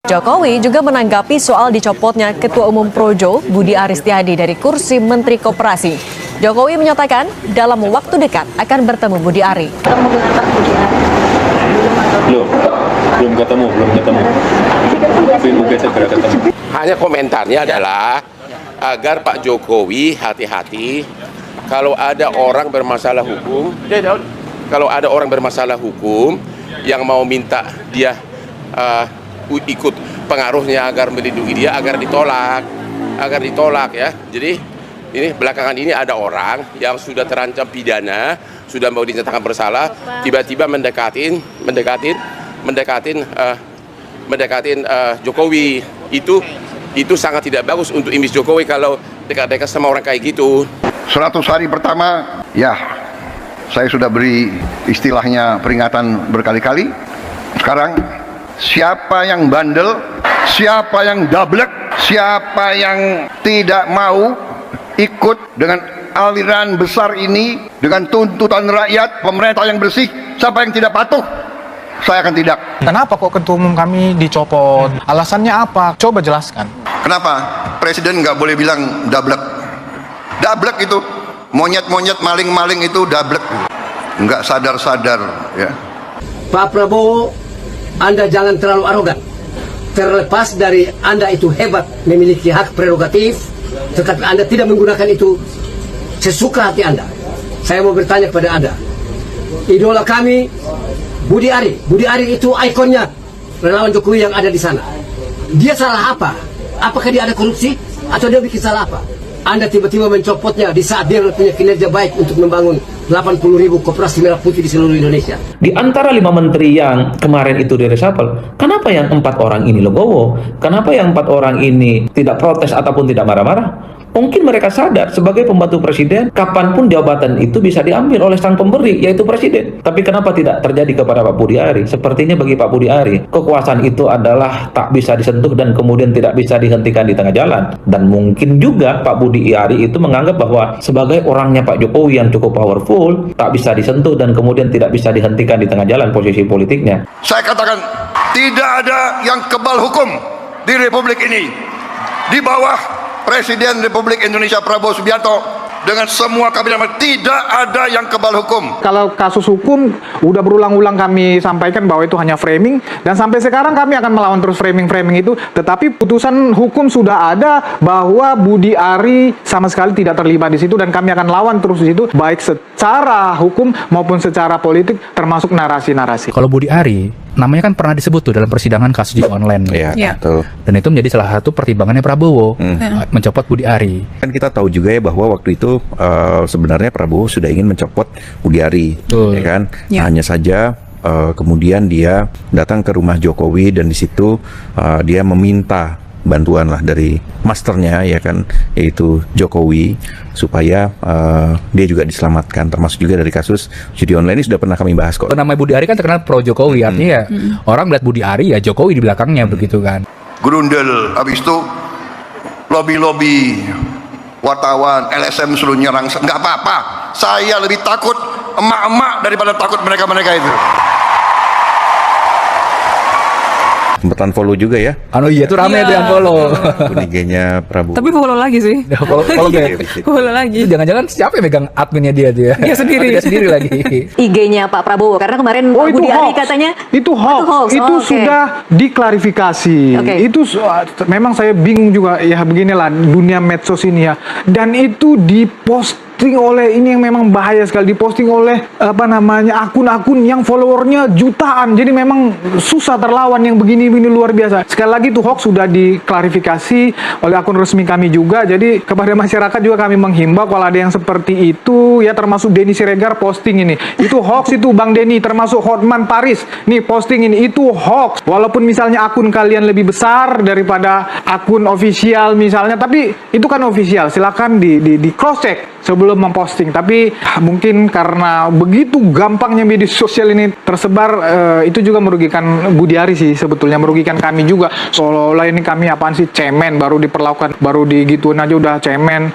Jokowi juga menanggapi soal dicopotnya Ketua Umum Projo Budi Aris Setiadi dari kursi Menteri Koperasi. Jokowi menyatakan dalam waktu dekat akan bertemu Budi Ari. Belum ketemu. Tapi mungkin segera ketemu. Hanya komentarnya adalah agar Pak Jokowi hati-hati kalau ada orang bermasalah hukum, yang mau minta dia ikut pengaruhnya agar melindungi dia agar ditolak ya. Jadi ini belakangan ini ada orang yang sudah terancam pidana, sudah mau dinyatakan bersalah, tiba-tiba mendekatin Jokowi. Itu sangat tidak bagus untuk image Jokowi kalau dekat-dekat sama orang kayak gitu. 100 hari pertama, ya saya sudah beri istilahnya peringatan berkali-kali. Sekarang siapa yang bandel, siapa yang dablek, siapa yang tidak mau ikut dengan aliran besar ini, dengan tuntutan rakyat, pemerintah yang bersih, siapa yang tidak patuh, saya akan tindak. Kenapa kok ketua umum kami dicopot? Alasannya apa? Coba jelaskan. Kenapa? Presiden nggak boleh bilang dablek. Dablek itu, monyet-monyet, maling-maling itu dablek. Nggak sadar-sadar ya. Pak Prabowo, Anda jangan terlalu arogan. Terlepas dari Anda itu hebat, memiliki hak prerogatif, tetapi Anda tidak menggunakan itu sesuka hati Anda. Saya mau bertanya kepada Anda. Idola kami, Budi Ari. Budi Ari itu ikonnya relawan Jokowi yang ada di sana. Dia salah apa? Apakah dia ada korupsi? Atau dia bikin salah apa? Anda tiba-tiba mencopotnya di saat dia punya kinerja baik untuk membangun 80.000 koperasi merah putih di seluruh Indonesia. Di antara 5 menteri yang kemarin itu diresapel, kenapa yang 4 orang ini legowo? Kenapa yang 4 orang ini tidak protes ataupun tidak marah-marah? Mungkin mereka sadar sebagai pembantu presiden, kapanpun jabatan itu bisa diambil oleh sang pemberi, yaitu presiden. Tapi kenapa tidak terjadi kepada Pak Budi Ari? Sepertinya bagi Pak Budi Ari, kekuasaan itu adalah tak bisa disentuh dan kemudian tidak bisa dihentikan di tengah jalan. Dan mungkin juga Pak Budi Ari itu menganggap bahwa sebagai orangnya Pak Jokowi yang cukup powerful, tak bisa disentuh dan kemudian tidak bisa dihentikan di tengah jalan posisi politiknya. Saya katakan, tidak ada yang kebal hukum di Republik ini. Di bawah Presiden Republik Indonesia Prabowo Subianto dengan semua kabinet, tidak ada yang kebal hukum. Kalau kasus hukum udah berulang-ulang kami sampaikan bahwa itu hanya framing, dan sampai sekarang kami akan melawan terus framing-framing itu. Tetapi putusan hukum sudah ada bahwa Budi Ari sama sekali tidak terlibat di situ, dan kami akan lawan terus di situ, baik secara hukum maupun secara politik, termasuk narasi-narasi. Kalau Budi Ari namanya kan pernah disebut tuh dalam persidangan kasus judi online. Iya. Dan itu menjadi salah satu pertimbangannya Prabowo mencopot Budi Ari. Kan kita tahu juga ya bahwa waktu itu sebenarnya Prabowo sudah ingin mencopot Budi Ari, ya kan? Hanya saja kemudian dia datang ke rumah Jokowi dan di situ dia meminta bantuan lah dari masternya, ya kan, yaitu Jokowi, supaya dia juga diselamatkan, termasuk juga dari kasus judi online. Ini sudah pernah kami bahas kok. Nama Budi Ari kan terkenal pro Jokowi, artinya orang melihat Budi Ari ya Jokowi di belakangnya begitu kan. Grundel, habis itu lobby-lobby wartawan, LSM suruh nyerang. Nggak apa-apa, saya lebih takut emak-emak daripada takut mereka-mereka itu. Sempat follow juga ya. Iya tuh rame tuh yang follow. IG-nya Prabowo. Tapi follow lagi sih. Follow lagi. Jangan-jangan siapa yang megang adminnya dia tuh ya? Dia sendiri. Dia sendiri lagi. IG-nya Pak Prabowo, karena kemarin Budi Ari katanya itu hoax. Itu sudah diklarifikasi. Itu memang saya bingung juga ya, beginilah dunia medsos ini ya. Dan itu diposting oleh, ini yang memang bahaya sekali, diposting oleh akun-akun yang followernya jutaan. Jadi memang susah terlawan yang begini luar biasa. Sekali lagi itu hoax sudah diklarifikasi oleh akun resmi kami juga. Jadi kepada masyarakat juga kami menghimbau kalau ada yang seperti itu ya, termasuk Denny Siregar posting ini, itu hoax itu Bang Denny, termasuk Hotman Paris nih posting ini, itu hoax. Walaupun misalnya akun kalian lebih besar daripada akun official misalnya, tapi itu kan official, silakan di cross check. sebelum memposting. Tapi mungkin karena begitu gampangnya media sosial ini tersebar, itu juga merugikan Budi Ari sih sebetulnya, merugikan kami juga. Seolah-olah ini kami apaan sih, cemen, baru diperlakukan, baru digituin aja udah cemen,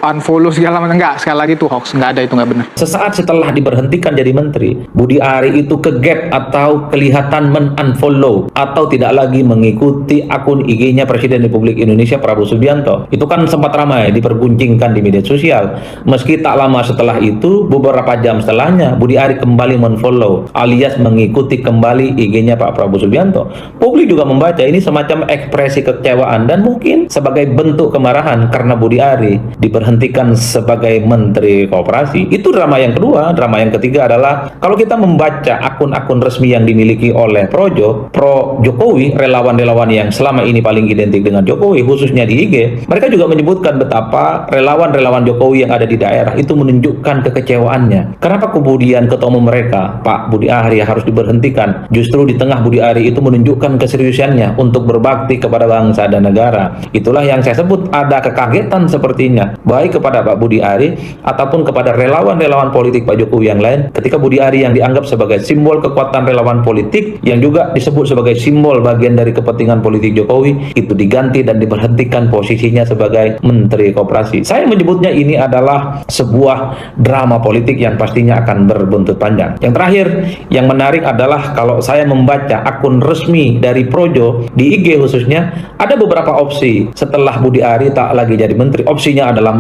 unfollow segala macam. Enggak, sekali lagi itu hoax, nggak ada, itu nggak benar. Sesaat setelah diberhentikan jadi menteri, Budi Ari itu ke-gap atau kelihatan men-unfollow atau tidak lagi mengikuti akun IG-nya Presiden Republik Indonesia Prabowo Subianto. Itu kan sempat ramai diperguncingkan di media sosial. Meski tak lama setelah itu, beberapa jam setelahnya Budi Ari kembali men-follow alias mengikuti kembali IG-nya Pak Prabowo Subianto. Publik juga membaca ini semacam ekspresi kekecewaan dan mungkin sebagai bentuk kemarahan karena Budi Ari diberhentikan sebagai Menteri Koperasi. Itu drama yang kedua. Drama yang ketiga adalah kalau kita membaca akun-akun resmi yang dimiliki oleh Projo, pro Jokowi, relawan-relawan yang selama ini paling identik dengan Jokowi, khususnya di IG, mereka juga menyebutkan betapa relawan-relawan Jokowi yang ada di daerah itu menunjukkan kekecewaannya. Kenapa kemudian ketua umum mereka, Pak Budi Ari, harus diberhentikan? Justru di tengah Budi Ari itu menunjukkan keseriusannya untuk berbakti kepada bangsa dan negara. Itulah yang saya sebut ada kekagetan sepertinya, baik kepada Pak Budi Ari ataupun kepada relawan-relawan politik Pak Jokowi yang lain, ketika Budi Ari yang dianggap sebagai simbol kekuatan relawan politik, yang juga disebut sebagai simbol bagian dari kepentingan politik Jokowi, itu diganti dan diberhentikan posisinya sebagai Menteri Koperasi. Saya menyebutnya ini adalah sebuah drama politik yang pastinya akan berbuntut panjang. Yang terakhir, yang menarik adalah kalau saya membaca akun resmi dari Projo di IG khususnya, ada beberapa opsi setelah Budi Ari tak lagi jadi menteri. Opsinya adalah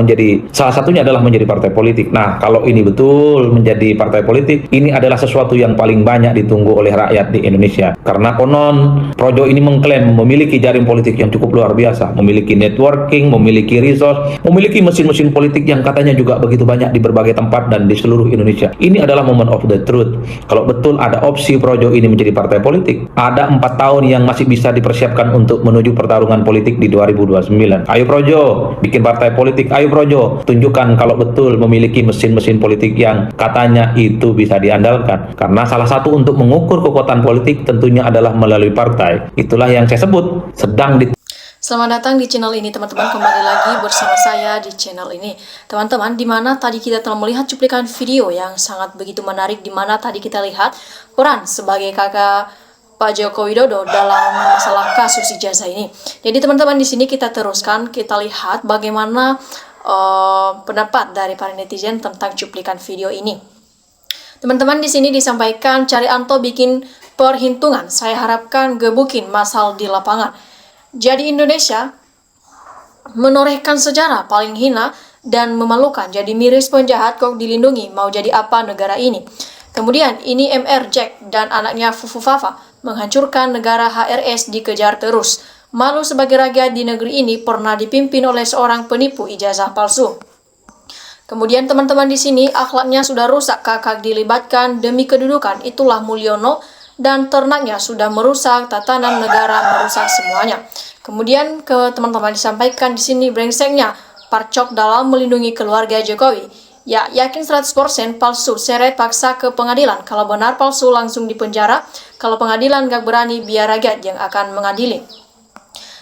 salah satunya adalah menjadi partai politik. Nah, kalau ini betul menjadi partai politik, ini adalah sesuatu yang paling banyak ditunggu oleh rakyat di Indonesia. Karena konon Projo ini mengklaim memiliki jaring politik yang cukup luar biasa, memiliki networking, memiliki resource, memiliki mesin-mesin politik yang katanya juga begitu banyak di berbagai tempat dan di seluruh Indonesia. Ini adalah moment of the truth. Kalau betul ada opsi Projo ini menjadi partai politik, ada 4 tahun yang masih bisa dipersiapkan untuk menuju pertarungan politik di 2029. Ayo Projo, bikin partai politik. Ayo Projo, tunjukkan kalau betul memiliki mesin-mesin politik yang katanya itu bisa diandalkan. Karena salah satu untuk mengukur kekuatan politik tentunya adalah melalui partai. Itulah yang saya sebut sedang Selamat datang di channel ini teman-teman, kembali lagi bersama saya di channel ini. Teman-teman, di mana tadi kita telah melihat cuplikan video yang sangat begitu menarik, di mana tadi kita lihat peran sebagai kakak Pak Joko Widodo dalam masalah kasus ijazah ini. Jadi teman-teman, di sini kita teruskan, kita lihat bagaimana pendapat dari para netizen tentang cuplikan video ini. Teman-teman, di sini disampaikan Cari Anto bikin perhitungan, saya harapkan gebukin masal di lapangan. Jadi Indonesia menorehkan sejarah paling hina dan memalukan. Jadi miris penjahat kok dilindungi, mau jadi apa negara ini. Kemudian ini MR Jack dan anaknya Fufu Fafa menghancurkan negara, HRS dikejar terus. Malu sebagai rakyat di negeri ini pernah dipimpin oleh seorang penipu ijazah palsu. Kemudian teman-teman, di sini akhlaknya sudah rusak, kakak dilibatkan demi kedudukan, itulah Mulyono. Dan ternaknya sudah merusak tatanan negara, merusak semuanya. Kemudian ke teman-teman disampaikan di sini brengseknya Parcok dalam melindungi keluarga Jokowi. Ya, yakin 100% palsu, seret paksa ke pengadilan. Kalau benar palsu langsung dipenjara. Kalau pengadilan gak berani, biar rakyat yang akan mengadili.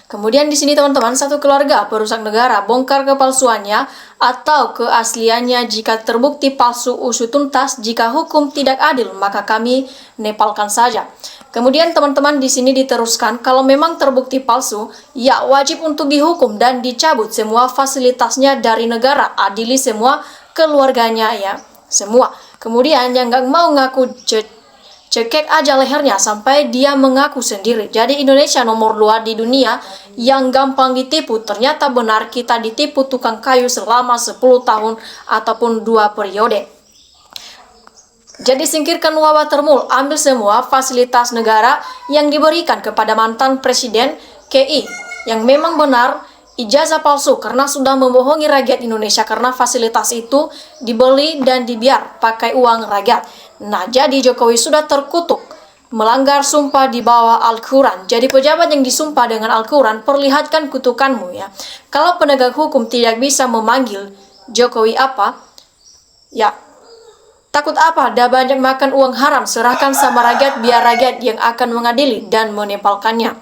Kemudian di sini teman-teman, satu keluarga perusak negara, bongkar kepalsuannya atau keasliannya. Jika terbukti palsu, usut tuntas. Jika hukum tidak adil, maka kami nepalkan saja. Kemudian teman-teman, di sini diteruskan, kalau memang terbukti palsu, ya wajib untuk dihukum dan dicabut semua fasilitasnya dari negara. Adili semua keluarganya ya, semua. Kemudian yang nggak mau ngaku cekek aja lehernya sampai dia mengaku sendiri. Jadi Indonesia nomor 2 di dunia yang gampang ditipu. Ternyata benar kita ditipu tukang kayu selama 10 tahun ataupun 2 periode. Jadi singkirkan wabah termul, ambil semua fasilitas negara yang diberikan kepada mantan Presiden KI yang memang benar ijazah palsu karena sudah membohongi rakyat Indonesia, karena fasilitas itu dibeli dan dibiar pakai uang rakyat. Nah, jadi Jokowi sudah terkutuk melanggar sumpah di bawah Al-Quran. Jadi pejabat yang disumpah dengan Al-Quran, perlihatkan kutukanmu ya. Kalau penegak hukum tidak bisa memanggil Jokowi apa? Ya, takut apa? Dah banyak makan uang haram, serahkan sama rakyat biar rakyat yang akan mengadili dan menepalkannya.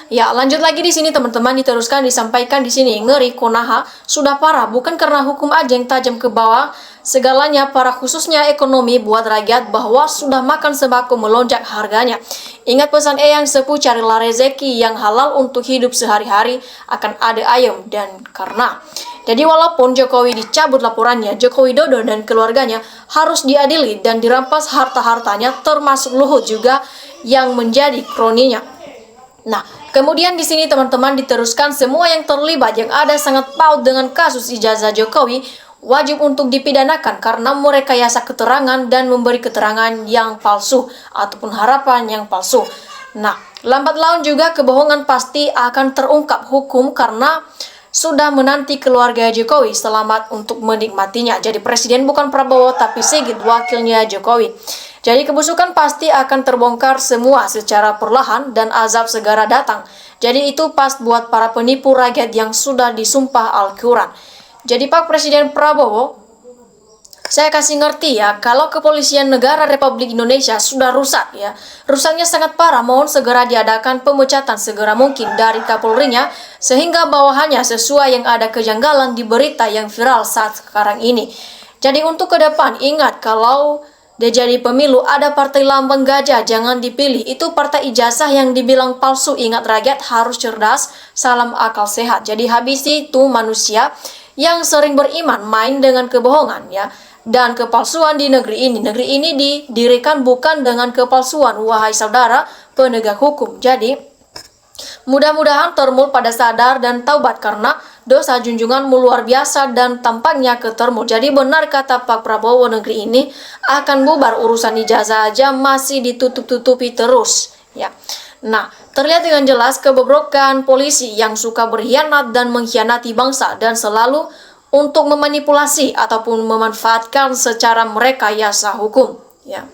Ya, lanjut lagi di sini teman-teman, diteruskan disampaikan di sini, ngeri Konaha sudah parah bukan karena hukum aja yang tajam ke bawah, segalanya parah khususnya ekonomi buat rakyat bahwa sudah makan sembako melonjak harganya. Ingat pesan Eyang Sepuh, carilah rezeki yang halal untuk hidup sehari-hari, akan ada ayam dan karena. Jadi walaupun Jokowi dicabut laporannya, Joko Widodo dan keluarganya harus diadili dan dirampas harta-hartanya, termasuk Luhut juga yang menjadi kroninya. Nah, kemudian di sini teman-teman diteruskan, semua yang terlibat yang ada sangat paut dengan kasus ijazah Jokowi wajib untuk dipidanakan karena merekayasa keterangan dan memberi keterangan yang palsu ataupun harapan yang palsu. Nah, lambat laun juga kebohongan pasti akan terungkap hukum karena sudah menanti keluarga Jokowi selamat untuk menikmatinya. Jadi presiden bukan Prabowo tapi Sigit, wakilnya Jokowi. Jadi kebusukan pasti akan terbongkar semua secara perlahan dan azab segera datang. Jadi itu pas buat para penipu rakyat yang sudah disumpah Al-Quran. Jadi Pak Presiden Prabowo, saya kasih ngerti ya, kalau kepolisian negara Republik Indonesia sudah rusak ya, rusaknya sangat parah, mohon segera diadakan pemecatan segera mungkin dari Kapolrinya, sehingga bawahannya sesuai yang ada kejanggalan di berita yang viral saat sekarang ini. Jadi untuk ke depan, ingat kalau dia jadi pemilu, ada partai lambang gajah, jangan dipilih. Itu partai ijazah yang dibilang palsu. Ingat rakyat harus cerdas, salam akal sehat. Jadi habisi itu manusia yang sering beriman, main dengan kebohongan ya. Dan kepalsuan di negeri ini. Negeri ini didirikan bukan dengan kepalsuan, wahai saudara penegak hukum. Jadi mudah-mudahan termul pada sadar dan taubat karena dosa junjunganmu luar biasa dan tampaknya ketermul. Jadi benar kata Pak Prabowo, negeri ini akan bubar, urusan ijazah aja masih ditutup-tutupi terus ya. Nah, terlihat dengan jelas kebobrokan polisi yang suka berkhianat dan mengkhianati bangsa dan selalu untuk memanipulasi ataupun memanfaatkan secara merekayasa hukum ya.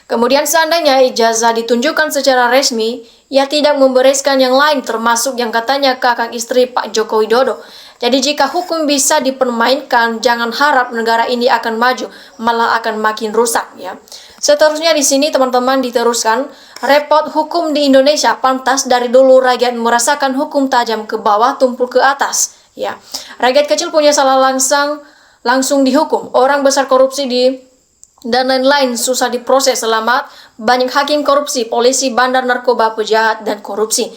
Kemudian seandainya ijazah ditunjukkan secara resmi, ia tidak membereskan yang lain termasuk yang katanya kakak istri Pak Joko Widodo. Jadi jika hukum bisa dipermainkan, jangan harap negara ini akan maju, malah akan makin rusak ya. Seterusnya di sini teman-teman diteruskan, repot hukum di Indonesia, pantas dari dulu rakyat merasakan hukum tajam ke bawah tumpul ke atas ya. Rakyat kecil punya salah langsung dihukum, orang besar korupsi dan lain-lain susah diproses, selamat banyak hakim korupsi, polisi, bandar narkoba, pejahat, dan korupsi.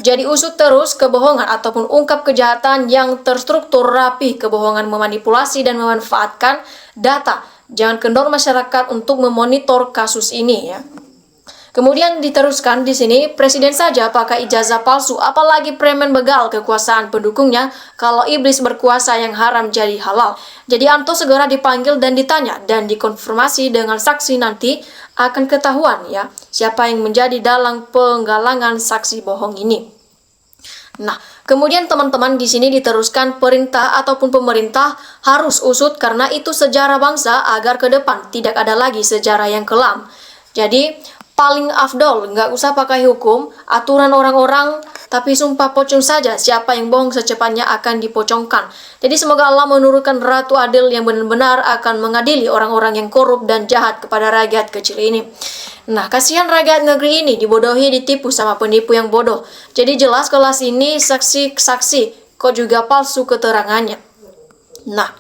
Jadi usut terus kebohongan ataupun ungkap kejahatan yang terstruktur rapi, kebohongan memanipulasi dan memanfaatkan data. Jangan kendor masyarakat untuk memonitor kasus ini ya. Kemudian diteruskan di sini, presiden saja pakai ijazah palsu, apalagi preman begal kekuasaan pendukungnya. Kalau iblis berkuasa yang haram jadi halal. Jadi Anto segera dipanggil dan ditanya dan dikonfirmasi dengan saksi, nanti akan ketahuan ya siapa yang menjadi dalang penggalangan saksi bohong ini. Nah, kemudian teman-teman di sini diteruskan, perintah ataupun pemerintah harus usut karena itu sejarah bangsa agar ke depan tidak ada lagi sejarah yang kelam. Jadi paling afdol, nggak usah pakai hukum, aturan orang-orang, tapi sumpah pocong saja. Siapa yang bohong secepatnya akan dipocongkan. Jadi semoga Allah menurunkan Ratu Adil yang benar-benar akan mengadili orang-orang yang korup dan jahat kepada rakyat kecil ini. Nah, kasihan rakyat negeri ini dibodohi, ditipu sama penipu yang bodoh. Jadi jelas kelas ini saksi-saksi, kok juga palsu keterangannya. Nah,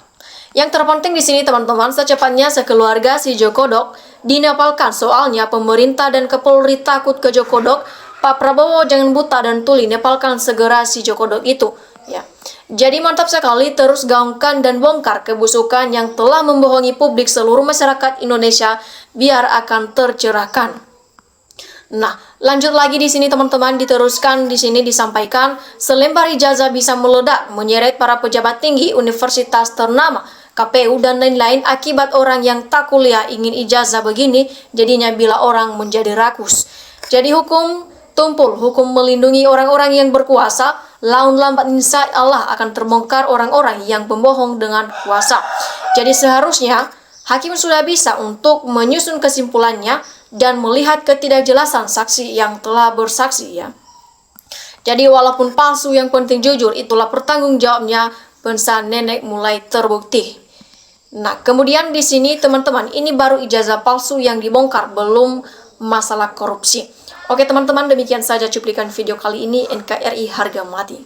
yang terpenting di sini teman-teman, secepatnya sekeluarga si Jokodok dinapalkan, soalnya pemerintah dan Kapolri takut ke Jokodok. Pak Prabowo jangan buta dan tuli, nepalkan segera si Jokodok itu ya. Jadi mantap sekali, terus gaungkan dan bongkar kebusukan yang telah membohongi publik seluruh masyarakat Indonesia biar akan tercerahkan. Nah, lanjut lagi di sini teman-teman, diteruskan di sini disampaikan, selembar ijazah bisa meledak menyeret para pejabat tinggi universitas ternama, KPU dan lain-lain akibat orang yang tak kuliah ingin ijazah begini, jadinya bila orang menjadi rakus. Jadi hukum tumpul, hukum melindungi orang-orang yang berkuasa, laun lambat insya Allah akan terbongkar orang-orang yang pembohong dengan kuasa. Jadi seharusnya hakim sudah bisa untuk menyusun kesimpulannya dan melihat ketidakjelasan saksi yang telah bersaksi ya. Jadi walaupun palsu, yang penting jujur, itulah pertanggung jawabnya bangsa nenek mulai terbukti. Nah, kemudian di sini teman-teman, ini baru ijazah palsu yang dibongkar, belum masalah korupsi. Oke teman-teman, demikian saja cuplikan video kali ini NKRI harga mati.